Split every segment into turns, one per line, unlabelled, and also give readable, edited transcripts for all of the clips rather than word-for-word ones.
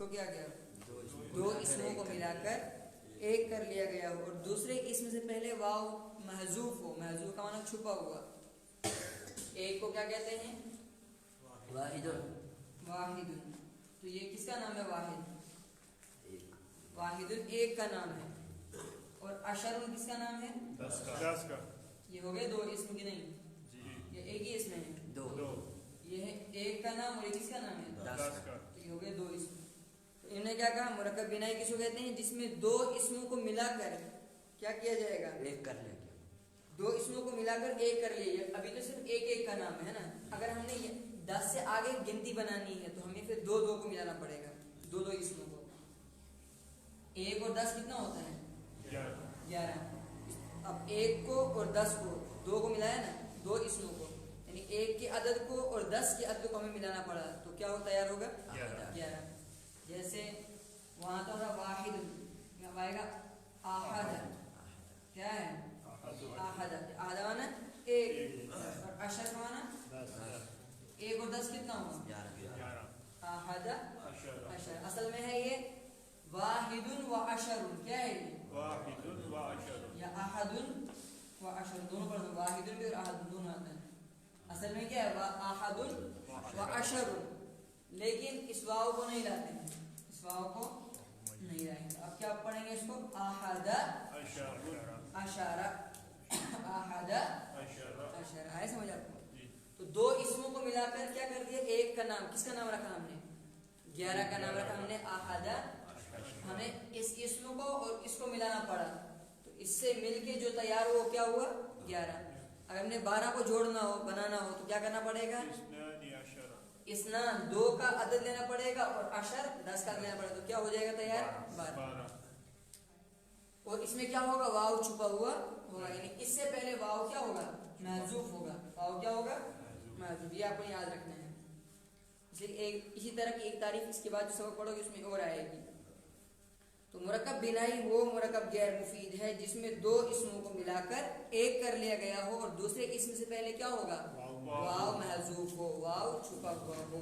کو کیا گیا دو اسموں کو ملا کر ایک کر لیا گیا ہو اور دوسرے اسم سے پہلے واو محذوف ہو. محذوف کا معنی چھپا ہوا. ایک کو کیا کہتے ہیں
واحد.
واحد. تو یہ کس کا نام ہے واحد؟ واحد ایک کا نام ہے. اور عشر کس کا نام ہے
10 کا.
یہ ہو گئے دو اسم کی نہیں یہ ایک ہی اسم ہے
دو.
یہ ہے ایک کا نام اور ایک کس کا نام ہے
10 کا.
تو یہ ہو گئے دو اسم. تو انہوں نے کیا کہا مرکب بنائی کس کو کہتے ہیں جس میں دو اسموں کو ملا کر کیا کیا جائے گا
ایک کر لیں گے.
دو اسموں کو ملا کر ایک کر لیے. ابھی تو صرف ایک ایک کا نام ہے نا. اگر ہم نے 10 سے آگے گنتی بنانی ہے تو ہمیں پھر دو دو کو ملانا پڑے گا. دو دو اسموں کو. 1 اور 10 کتنا ہوتا ہے 11. اب 1 کو اور 10 کو دو کو ملایا نا دو اسموں کو یعنی 1 کے عدد کو اور 10 کے عدد کو ہمیں ملانا پڑا تو کیا ہو تیار ہوگا 11. جیسے وہاں تو ہمارا واحد آئے گا احد. کیا ہے احد. احد مانا ایک اور عشر مانا 1 اور 10 کتنا ہوگا
11.
احد عشر. اصل میں ہے یہ واحد و عشر. کیا ہے یہ
واحد و عشر
یا احد و عشر دونوں پڑھتے ہیں. واحد بھی اور احد دونوں آتے ہیں. اصل میں کیا ہے احد و عشر لیکن اس واو کو نہیں لاتے ہیں. اس واو کو نہیں لائیں گے. اب کیا پڑھیں گے اس کو احد عشر. احد عشر. آئے سمجھ آپ کو. تو دو اسموں کو ملا کر کیا کر دیا ایک کا نام. کس کا نام رکھا ہم نے 11 کا نام رکھا ہم نے احد. ہمیں اس اسم کو اور اس کو ملانا پڑا تو اس سے مل کے جو تیار ہو کیا ہوا 11. اگر ہم نے 12 کو جوڑنا ہو بنانا ہو تو کیا کرنا پڑے گا اسنان 2 کا عدد لینا پڑے گا اور عشر 10 کا لینا پڑے گا تو کیا ہو جائے گا تیار 12. اور اس میں کیا ہوگا واو چھپا ہوا ہوگا یعنی اس سے پہلے واو کیا ہوگا محذوف ہوگا. واو کیا ہوگا محذوف. یہ آپ کو یاد رکھنا ہے. اس لیے اسی طرح کی ایک تعریف اس کے بعد جو سبق پڑھو گے اس میں اور آئے گی. تو مرکب بنائی وہ مرکب غیر مفید ہے جس میں دو اسموں کو ملا کر ایک کر لیا گیا ہو اور دوسرے اسم سے پہلے کیا ہوگا واو محذوف ہو واو چھپا ہوا ہو.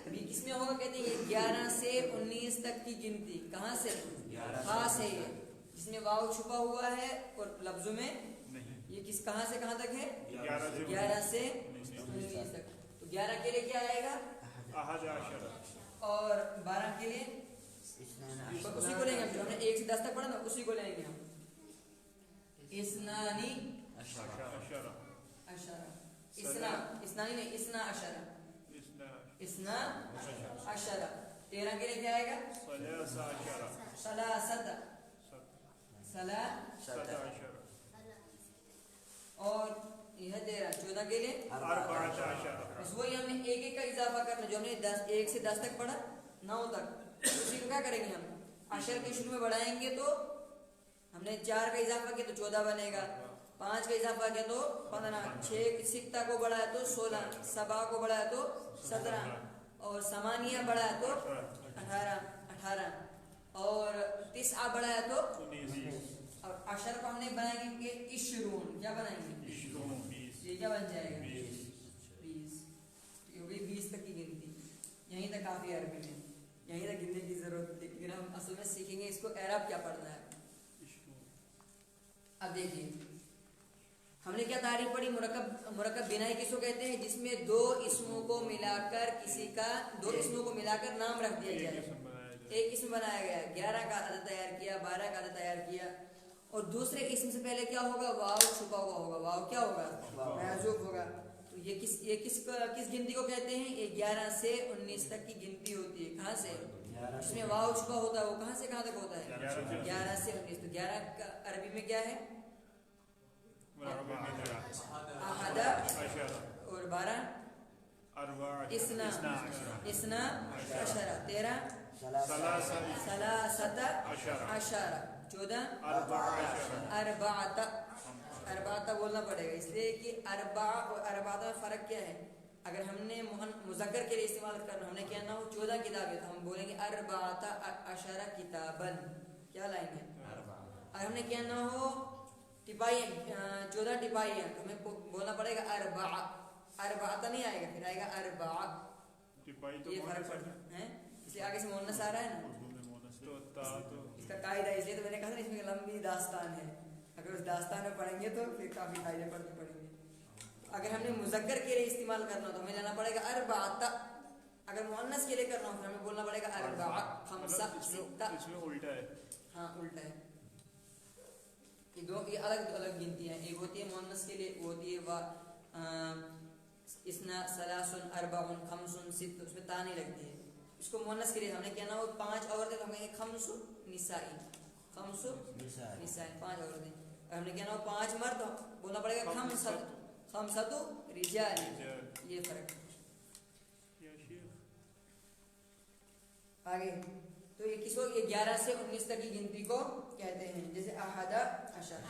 ابھی کس میں ہوگا کہتے ہیں یہ 11 سے 19 تک کی گنتی. کہاں سے خاص ہے یہ جس میں واو چھپا ہوا ہے اور لفظوں میں یہ کس کہاں سے کہاں تک ہے 11 سے 19 تک. تو 11 کے لیے کیا آئے گا
احد عشر
اور 12 کے لیے اسی کو لیں گے. جو ہم نے 1 سے 10 تک پڑھا نا اسی کو لیں گے ہم. اسنانی
عشر
اسنانی نہیں اسنا عشر. اسنا عشر 13 کے لیے کیا آئے گا ثلاثت اور یہ 13 14 کے لیے
14.
بس وہی ہم نے ایک ایک کا اضافہ کرنا جو ہم نے 1 سے 10 تک پڑھا 9 تک اسی کو کیا کریں گے ہم عشر کے شروع میں بڑھائیں گے تو ہم نے 4 کا اضافہ کیا تو 14 بنے گا. 5 کا اضافہ کیا تو 15. 6 سکتا کو بڑھایا تو 16. 7 کو بڑھایا تو 17 اور 8 بڑھایا تو 18 اور 9 بڑھایا تو
19.
اور عشر کو ہم نے بنائیں گے کہ عشرون. کیا بنائیں گے
20.
یہ کیا بن جائے گا 20. یہ ہوگی 20 تک کی گنتی. یہیں تک کافی عربی میں یہیں تک گننے کی ضرورت ہے لیکن ہم اصل میں سیکھیں گے اس کو اعراب کیا پڑھنا ہے. اب دیکھیے ہم نے کیا تعریف پڑھی مرکب بنائی کس کو کہتے ہیں جس میں دو اسموں کو ملا کر دو اسموں کو ملا کر نام رکھ دیا جائے. ایک اسم بنایا گیا 11 کا عدد تیار کیا 12 کا عدد تیار کیا اور دوسرے اسم سے پہلے کیا ہوگا واو چھپا ہوا ہوگا. واو کیا ہوگا محذوف ہوگا. تو یہ کس گنتی کو کہتے ہیں یہ 11 سے 19 تک کی گنتی ہوتی ہے. کہاں سے جس میں واو چھپا ہوتا ہے وہ کہاں سے کہاں تک ہوتا ہے 11 سے 19. تو 11 کا عربی میں کیا ہے احد اور 12 اسنا عشر 13 ثلاثت عشر 14 اربعۃ بولنا پڑے گا اس لیے کہ اربع اور اربعۃ میں فرق کیا ہے. اگر ہم نے مذکر کے لیے استعمال کرنا ہم نے کہنا ہو 14 کتابیں تو ہم بولیں گے اربعۃ عشر کتابا. کیا لائیں گے اگر ہم نے کہنا ہو ٹپائی 14 ٹپائی ہیں تو ہمیں بولنا پڑے گا اربعۃ نہیں آئے گا پھر آئے گا اربعۃ. یہ فرق پڑتا ہے اس لیے آگے سے مونس آ رہا ہے نا.
اردو میں مونس تو تا تو
اس کا قاعدہ اس لیے تو میں نے کہا نا اس میں لمبی داستان ہے. اگر اس داستان میں پڑھیں گے تو پھر کافی قاعدے پڑھنے پڑیں گے. اگر ہم نے مذکر کے لیے استعمال کرنا تو ہمیں لینا پڑے گا اربعۃ. اگر مؤنث کے لیے کرنا ہو تو ہمیں بولنا پڑے گا اربعہ خمسہ ستہ.
اس میں الٹا ہے.
ہاں الٹا ہے. یہ الگ الگ گنتی ہیں. ایک ہوتی ہے مؤنث کے لیے، وہ ہوتی ہے اسنا ثلاث اربع خمس ست. اس میں تا نہیں لگتی ہے. اس کو مؤنث کے لیے ہم نے کہنا ہو 5 عورتیں تو ہم کہیں گے خمس نسائی. خمس نسائی 5 عورتیں. اور ہم نے کہنا ہو 5 مرد تو بولنا پڑے گا خمسۃ رجال. یہ فرق ہے. آگے تو یہ کس کو، یہ 11 سے 19 تک کی گنتی کو کہتے ہیں. جیسے احد عشر.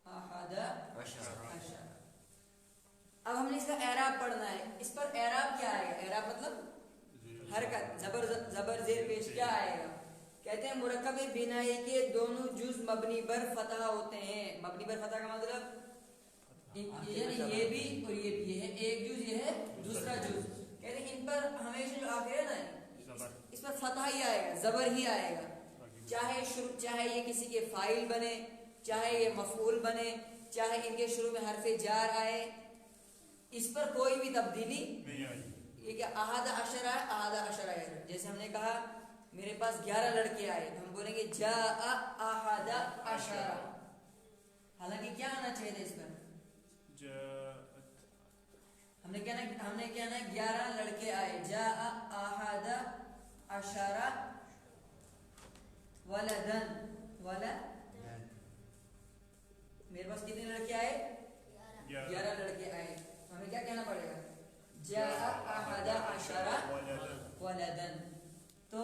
احد عشر. اب ہم نے اس کا اعراب پڑھنا ہے. اس پر اعراب کیا آئے گا؟ اعراب مطلب حرکت، زبر زیر پیش کیا آئے گا؟ کہتے ہیں مرکب بنائی کے دونوں جز مبنی پر فتح ہوتے ہیں. مبنی پر فتح کا مطلب یہ بھی اور یہ بھی. یہ ہے ایک جز، یہ ہے دوسرا جز. کہتے ہیں ان پر ہمیشہ جو آخر ہے نا اس پر فتح ہی آئے گا، زبر ہی آئے گا. چاہے یہ کسی کے فاعل بنے، چاہے یہ مفعول بنے، چاہے ان کے شروع میں حرف جار آئے، اس پر کوئی بھی تبدیلی
نہیں آئی.
یہ کہ احد عشر ہے، احد عشر ہے. جیسے ہم نے کہا میرے پاس 11 لڑکے آئے تو ہم بولیں گے جاء احد عشر. حالانکہ کیا آنا چاہیے تھا اس پر؟ ہم نے کہنا ہے 11 لڑکے آئے. جاء احد عشر ولدن. میرے پاس کتنے لڑکے آئے؟ 11 لڑکے آئے. ہمیں کیا کہنا پڑے گا؟ جاء احد عشر ولدن. تو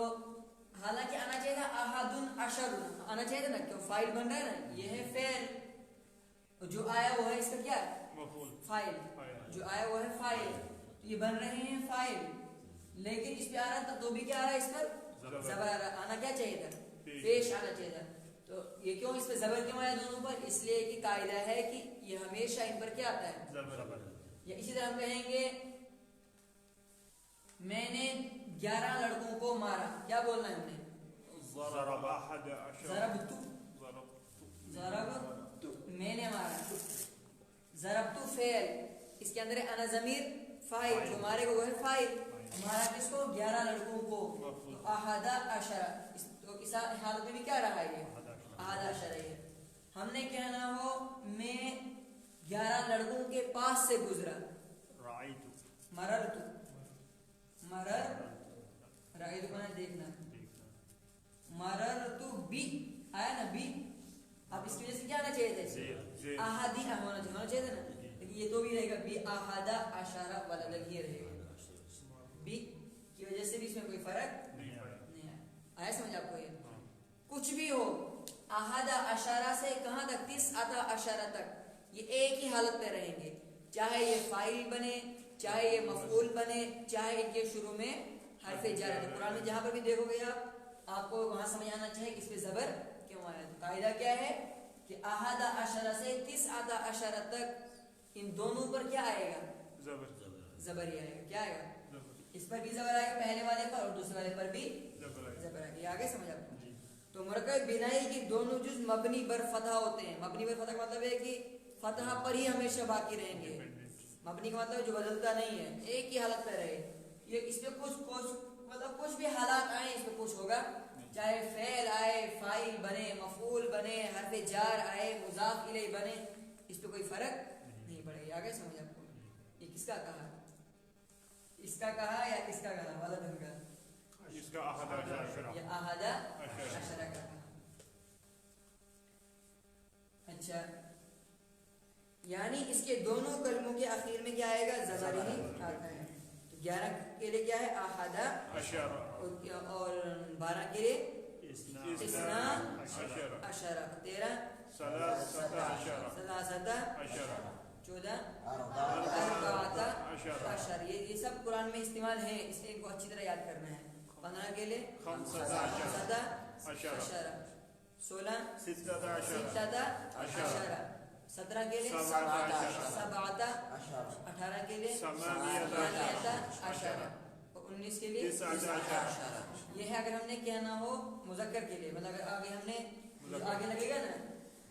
حالانکہ آنا چاہیے تھا احد عشر، آنا چاہیے تھا نا، کیوں فاعل بن رہا ہے نا. یہ ہے فعل، جو آیا وہ ہے اس کا کیا ہے؟ فاعل. جو آیا وہ ہے فاعل. تو یہ بن رہے ہیں فاعل، لیکن اس پہ آ رہا تھا تو بھی کیا آ رہا ہے؟ اس پر زبر آ رہا. آنا کیا چاہیے تھا؟ پیش آنا چاہیے تھا. تو یہ کیوں اس پہ زبر کیوں آیا دونوں پر؟ اس لیے کہ قاعدہ ہے کہ یہ ہمیشہ ان پر کیا آتا ہے؟
زبر.
یا اسی طرح ہم کہیں گے میں نے 11 لڑکوں کو مارا. کیا بولنا ہے ہم نے؟
ضرب احد عشر.
ضربت میں نے مارا. ضربت فعل، اس کے اندر انا ضمیر فاعل، جو مارے گا وہ ہے فاعل. مارا کس کو؟ 11 لڑکوں کو. تو احد عشر، تو اس حالت میں بھی کیا رہا ہے؟ یہ احد عشر ہے. ہم نے کہنا ہو میں 11 لڑکوں کے پاس سے گزرا.
رأيت.
مررت. رأيت کو نہ دیکھنا. مررت بی آیا نا بی. اب اس کی وجہ سے کیا آنا چاہیے تھا؟ احادی ہونا چاہیے تھا نا. لیکن یہ تو بھی رہے گا بی احد عشر ولدن، یہ رہے گا. بی کی وجہ سے بھی اس میں کوئی فرق نہیں آیا. سمجھ آپ کو؟ یہ کچھ بھی ہو، احد عشرہ سے کہاں تک؟ 19 عشرہ تک، یہ ایک ہی حالت میں رہیں گے. چاہے یہ فاعل بنے، چاہے یہ مفعول بنے، چاہے ان کے شروع میں حرف جر ہے. قرآن میں جہاں پر بھی دیکھو گے آپ کو وہاں سمجھ آنا چاہیے کہ اس پہ زبر کیوں آیا. تو قاعدہ کیا ہے کہ احد عشرہ سے 19 عشرہ تک ان دونوں پر کیا آئے گا؟ زبر ہی آئے گا. کیا آئے گا؟ اس پر بھی زبر آئے گا پہلے والے پر، اور دوسرے والے پر بھی زبر آئے گا. یہ آگے سمجھ آپ کو؟ تو مرکب بنائی کی دونوں جز مبنی بر فتح ہوتے ہیں. مبنی بر فتح کا مطلب ہے کہ فتح پر ہی ہمیشہ باقی رہیں گے. مبنی کا مطلب جو بدلتا نہیں ہے، ایک ہی حالت پہ رہے. یہ اس پہ کچھ بھی حالات آئے اس پہ کچھ ہوگا. چاہے فعل آئے، فاعل بنے، مفعول بنے، حرف جار آئے، مضاف الیہ بنے، اس پہ کوئی فرق نہیں پڑے گا. آگے سمجھ آپ کو؟ یہ کس کا کہا؟ اس کا کہا یا کس کا کہا؟ ولدن کا.
اس کا احد عشر.
یہ احد عشرہ کا کہا. اچھا، یعنی اس کے دونوں کلموں کے آخر میں کیا آئے گا؟ زبر ہی آتا ہے. تو 11 کے لیے کیا ہے؟ احد
عشر.
اور 12 کے لیے اثنا عشرہ. 13
ثلاثة عشر.
14 اربعۃ عشر. یہ سب قرآن میں استعمال ہے، اس لیے ان کو اچھی طرح یاد کرنا ہے. 15 کے لیے
خمسة عشر.
16
ستة عشر.
عشرہ. 17 کے لیے
سبعۃ عشرہ.
سبعۃ
عشرہ.
18 کے لیے
ثمانیۃ
ثمانیۃ عشرہ. اور 19 کے لیے
تسعۃ عشرہ.
یہ ہے اگر ہم نے کہنا ہو مذکر کے لیے، مطلب اگر آگے ہم نے جو آگے لگے گا نا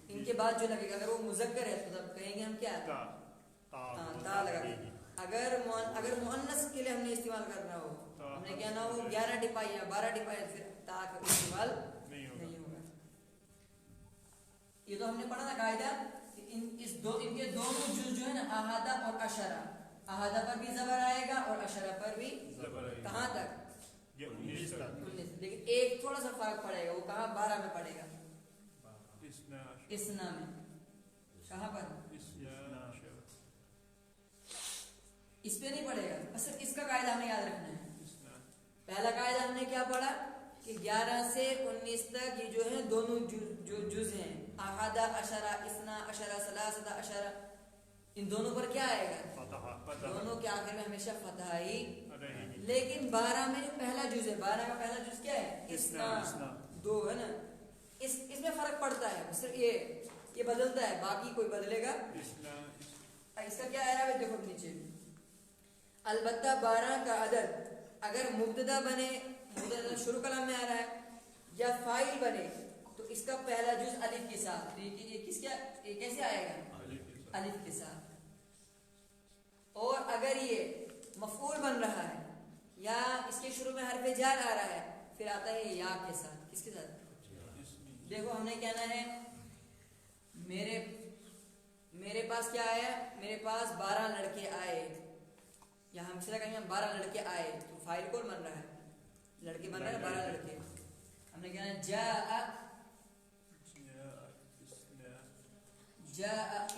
ان کے بعد جو لگے گا اگر وہ مذکر ہے تو تب کہیں گے ہم کیا
تا
تا لگا دیں گے. اگر مؤنث کے لیے ہم نے استعمال کرنا ہو، ہم نے کہنا ہو 11 ٹپائی یا 12 ٹپائی، پھر تا کا استعمال
نہیں ہوگا.
نہیں ہوگا. یہ تو ہم نے پڑھا تھا قاعدہ کہ ان کے دونوں جز جو ہے نا احادہ اور اشرہ، احادہ پر بھی زبر آئے گا اور اشرہ پر بھی.
زبر آئے گا.
کہاں تک؟
یہ 19 تک.
19. لیکن ایک تھوڑا سا فرق پڑے گا، وہ کہاں 12 میں پڑے گا،
اثنا عشر.
اسنا میں. کہاں پر؟
اثنا عشر.
اس پہ نہیں پڑے گا. بس اس کا قاعدہ ہمیں یاد رکھنا ہے.
اثنا.
پہلا قاعدہ ہم نے کیا پڑھا کہ 11 سے 19 تک یہ جو ہے دونوں جو جز ہیں احادہ اشرہ، اسنا اشرہ، ثلاثہ اشرہ، ان دونوں پر کیا آئے گا؟
فتح.
دونوں کے آخر میں ہمیشہ فتح ہی.
رہے گی.
لیکن 12 میں جو پہلا جز ہے، 12 کا پہلا جز کیا ہے؟
اسنا.
2 ہے نا. اس میں فرق پڑتا ہے، صرف یہ بدلتا ہے، باقی کوئی بدلے گا.
اثنا.
اس کا کیا اعراب ہے دیکھو نیچے. البتہ 12 کا عدد اگر مبتدا بنے، مبتدا شروع کلام میں آ رہا ہے، یا فاعل بنے تو اس کا پہلا جز الف کے ساتھ. تو یہ کیسے آئے گا؟ الف کے ساتھ. اور اگر یہ مفعول بن رہا ہے یا اس کے شروع میں حرف جر آ رہا ہے پھر آتا ہے یا کے ساتھ. کس کے ساتھ؟ دیکھو ہم نے کہنا ہے میرے پاس کیا آیا؟ میرے پاس 12 لڑکے آئے، یا ہم سے کہیں 12 لڑکے آئے تو فاعل کون بن رہا ہے؟ لڑکے بن رہے ہیں 12 لڑکے. ہم نے کہنا جاء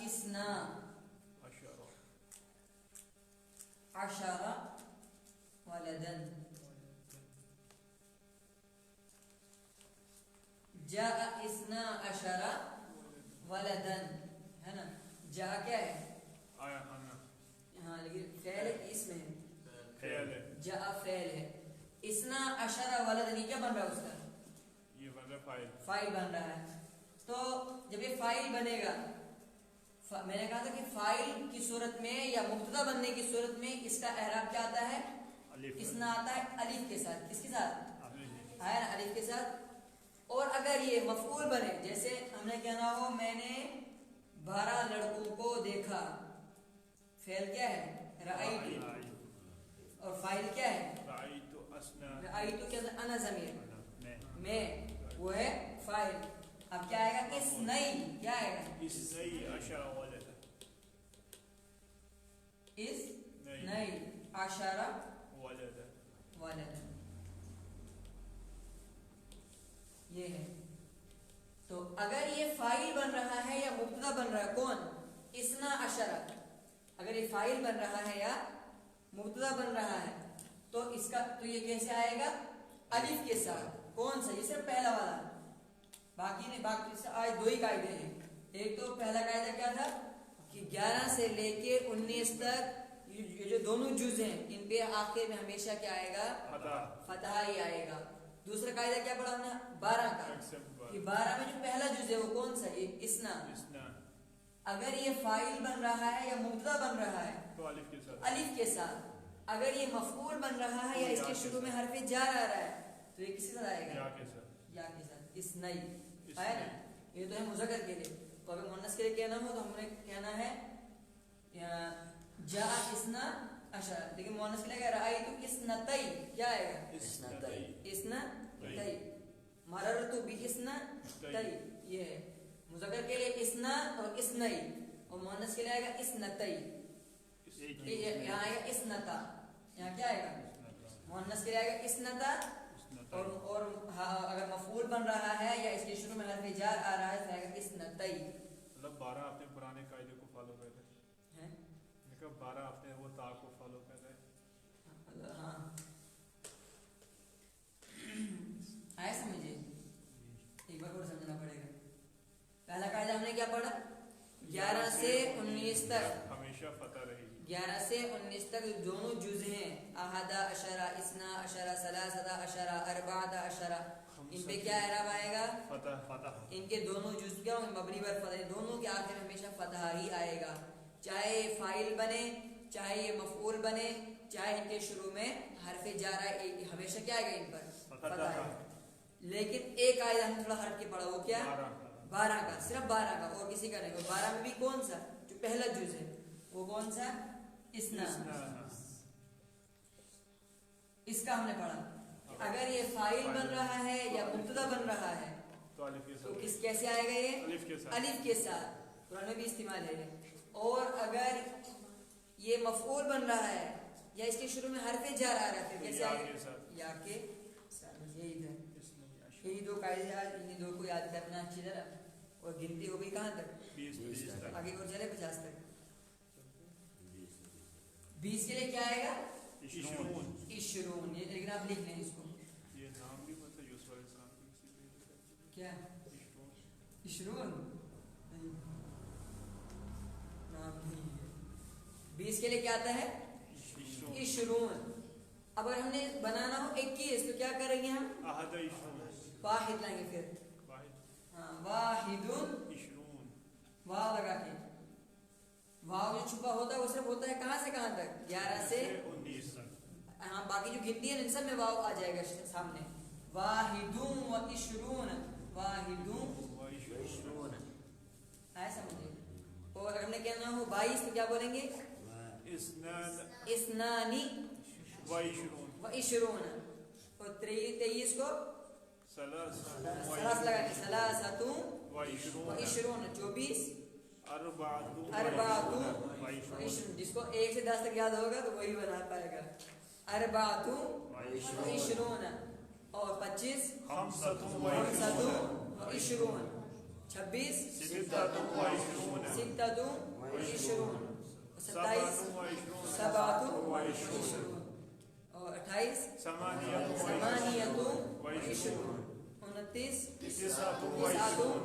اسنا عشرہ ولدن. جاء اسنا عشرہ ولدن ہے نا. جاء کیا ہے؟
آیا انا.
ہاں لیکن فعل ہے کہ اسم ہے؟
فعل ہے.
جاء فعل ہے. اسنا عشرہ ولدن یہ کیا بن رہا ہے؟ اس کا
یہ بن رہا فاعل.
فاعل بن رہا ہے. تو جب یہ فاعل بنے گا، میں نے کہا تھا کہ فاعل کی صورت میں یا مبتدا بننے کی صورت میں اس کا اعراب کیا آتا ہے؟ اسنا آتا ہے الف کے ساتھ. کس کے ساتھ؟ آیا نا الف کے ساتھ. اور اگر یہ مفعول بنے، جیسے ہم نے کہنا ہو میں نے 12 لڑکوں کو دیکھا، فعل کیا ہے؟ رأیت. اور فاعل کیا ہے؟
رأیت اسنا.
رأیت کیا ہے؟ انا ضمیر
میں.
وہ ہے فاعل. اب کیا آئے گا؟ اسنئی. کیا آئے گا؟
اثنی عشر ولدا.
اسنئی عشر
ولدا.
ولدا. یہ ہے. تو اگر یہ فاعل بن رہا ہے یا مبتدا بن رہا ہے، کون؟ اسنا عشرہ. اگر یہ فاعل بن رہا ہے یا مبتدا بن رہا ہے تو یہ کیسے آئے گا؟ الف کے ساتھ. کون سا؟ یہ صرف پہلا والا. باقی نہیں، باقی سے آج 2 ہی قاعدے ہیں. ایک تو پہلا قاعدہ کیا تھا کہ 11 سے لے کے 19 تک یہ جو دونوں جز ہیں ان پہ آخر میں ہمیشہ کیا آئے گا؟ فتح ہی آئے گا. دوسرا قاعدہ کیا پڑھا ہم نے؟ 12 کا کہ 12 میں جو پہلا جز ہے وہ کون سا؟ یہ اسنا. اگر یہ فاعل بن رہا ہے یا مبتدا بن رہا ہے
تو الف کے ساتھ.
الف کے ساتھ. اگر یہ مفعول بن رہا ہے یا اس کے شروع میں حرف جر آ رہا ہے تو یہ کس کے ساتھ آئے گا؟
یا کے ساتھ.
یا کے ساتھ. اسنئی آیا نا. یہ تو ہے مذکر کے لیے. تو اگر مؤنث کے لیے کہنا ہو تو ہم نے کہنا ہے جاء اسنا عشرہ. لیکن مؤنث کے لیے اگر رأیت اسنتئی کیا آئے گا؟ اسنتئی. مررت باسنتئی. یہ ہے مذکر کے لیے اسنا اور اسنئی، اور مؤنث کے لیے آئے گا اسنتئی. یہاں آئے گا اسنتا. یہاں کیا آئے گا؟ مؤنث کے لیے آئے گا اسنتا. اور اگر مفعول بن رہا ہے یا اس کے شروع میں حرف جر آ رہا ہے تو آئے گا اسنتئی.
مطلب 12 آپ نے پرانے قاعدے کو فالو کر رہے ہیں. 12 آپ نے وہ تا کو فالو کر رہے ہیں.
ہاں آئے سمجھے؟ ایک بار اور سمجھنا پڑے گا. پہلا قاعدہ ہم نے کیا پڑھا؟ 11 سے 19 تک
ہمیشہ فتح رہے گی.
11 سے 19 تک دونوں جز ہیں احادہ اشرہ، اسنا اشرہ، ثلاثہ اشرہ، اربعہ اشرہ. ان پہ کیا اعراب آئے گا؟
فتح فتح.
ان کے دونوں جز کیا ہوں گے؟ مبنی پر فتح. دونوں کے آخر میں ہمیشہ فتح ہی آئے گا، چاہے فاعل بنے چاہے یہ مفعول بنے چاہے ان کے شروع میں حرف جارہ ہمیشہ کیا آئے گا؟ ان پر فتح آئے گا. لیکن ایک آیت ہم تھوڑا ہٹ کے پڑھا، وہ کیا؟ 12 کا، صرف 12 کا، اور کسی کا نہیں. 12 میں بھی کون سا جو پہلا جز ہے وہ کون سا؟ اسنا. اس کا ہم نے پڑھا کہ اگر یہ فاعل بن رہا ہے یا مبتدا بن رہا ہے تو کیسے آئے گا؟ یہ الف کے ساتھ. قرآن میں بھی استعمال ہے. اور اگر یہ مفعول بن رہا ہے یا اس کے شروع میں حرف جر آ رہا ہے کیسے آئے گا؟ یا کے ساتھ. یہی دو قاعدے آج انہیں دو کو یاد کرنا اچھی طرح. اور گنتی ہو گئی کہاں تک؟
20
آگے اور چلے 50 تک. 20 کے لیے کیا آئے گا؟ اشرون. یہ لیکن آپ لکھ لیں اس کو.
یہ نام بھی مطلب یوسف علیہ السلام کی
کیا اشرون نام نہیں ہے. 20 کے لیے کیا آتا ہے؟ اشرون. اب اگر ہم نے بنانا ہو 21 تو کیا کریں گے ہم؟ واحد لائیں گے. پھر ہاں واحدون
اشرون
واو لگا کے. واو جو چھپا ہوتا ہے وہ صرف ہوتا ہے کہاں سے کہاں تک؟ 11 سے
19 تک.
ہاں باقی جو گنتی ہے ان سب میں واو آ جائے گا سامنے. واحدون و اشرون واحدون
و اشرون.
ایسا مجھے. اور اگر ہم نے کہنا ہو 22 تو کیا بولیں گے؟ اسنانی
و اشرون.
و اشرون. اور 23 کو سلاس لگا کے سلاساتوں و اشرون. 24 اربعاتوں و اشرون. جس کو 1 سے 10 تک یاد ہوگا تو وہی بنا پائے گا. اربعاتوں و اشرون. اور 25 خمساتوں و اشرون. 26 ستاتوں و اشرون. 27 سبعاتوں و اشرون. اور 28 ثمانیتوں و اشرون. 29 تسعاتوں و اشرون.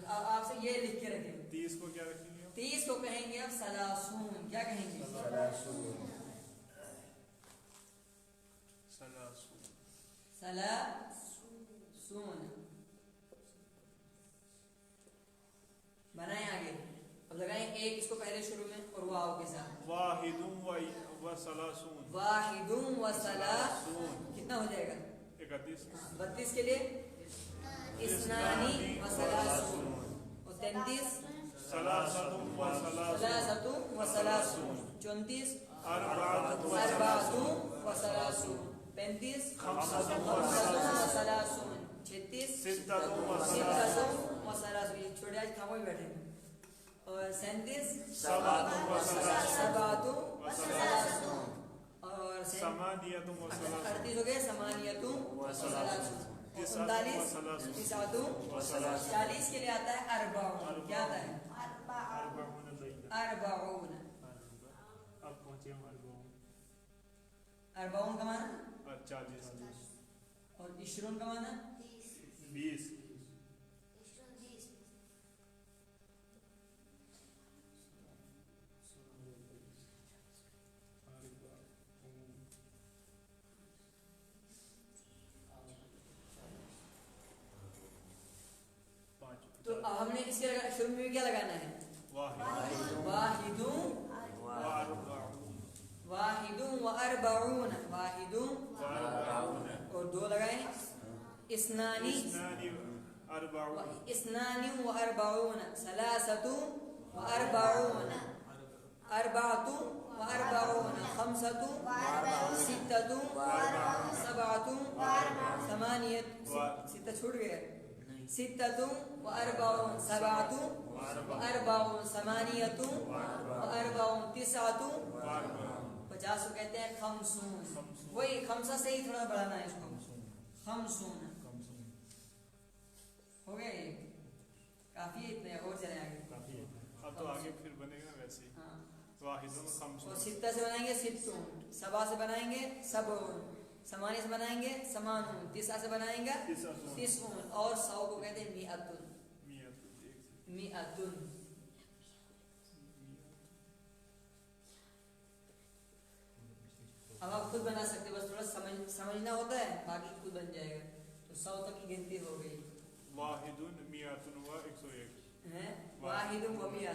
آپ سے یہ لکھ کے رکھیں.
30 کو کیا رکھیں گے؟
30 کو کہیں گے اب سلاسون. کیا کہیں گے؟ سلاسون. بنائیں آگے. اب لگائیں ایک اس کو پہلے شروع میں اور واو کے ساتھ.
واحدون و سلاسون.
واحدون و سلاسون. کتنا ہو جائے گا؟
31.
32 کے لیے اسنانی و سلاسون. اور 33
ثلاثۃ و سلاسون.
ثلاثۃ و سلاسون. 34
اربعۃ
و سلاسون. 35
خمسۃ
و سلاسون. 36
ستۃ و
و سلاسون. یہ چھوٹے آج خاموش بیٹھے. اور 37
سبعۃ و سلاسون.
اور
ثمانیۃ و سلاسون.
38 ہو گئے ثمانیتوں و سلاسون. 39 تسعۃ و سلاسون. 40 کے لیے آتا ہے اربعون. کیا آتا ہے؟ اربعون.
اب پہنچے ہم اربعون.
اربعون کا معنی
40.
اور اشرون کا معنی
20.
تو اب ہم نے اس کے شروع میں بھی کیا لگانا ہے؟ واحدون واحدون و اربعون. واحدون اور 2 لگائیں. اسنانی اسنانی و اربعون. ثلاثۃ و اربعون. اربعۃ و اربعون. خمسۃ ستۃ سبعۃ ثمانیۃ. 6 چھوٹ گئے. ستۃ و اربعون. سبعۃ و اربعون. ثمانیۃ و اربعون. تسعۃ 50 کو کہتے ہیں خمسون. وہی خمسہ سے ہی تھوڑا بڑھانا ہے اس کو. خمسون ہو گیا. یہ کافی ہے. اتنے اور چلے آگے.
اب تو آگے پھر بنے گا ویسے.
ہاں.
واحدون
اور
خمسون.
6 سے بنائیں گے 60. 7 سے بنائیں گے 70. 8 سے بنائیں گے 80. 9 سے بنائیں گے 90. اور 100 کو کہتے ہیں میعتن. میعتن. اب آپ خود بنا سکتے، بس تھوڑا سمجھنا ہوتا ہے، باقی خود بن جائے گا. تو 100 تک کی گنتی ہو گئی.
واحد میاتن و 101
واحد و میہ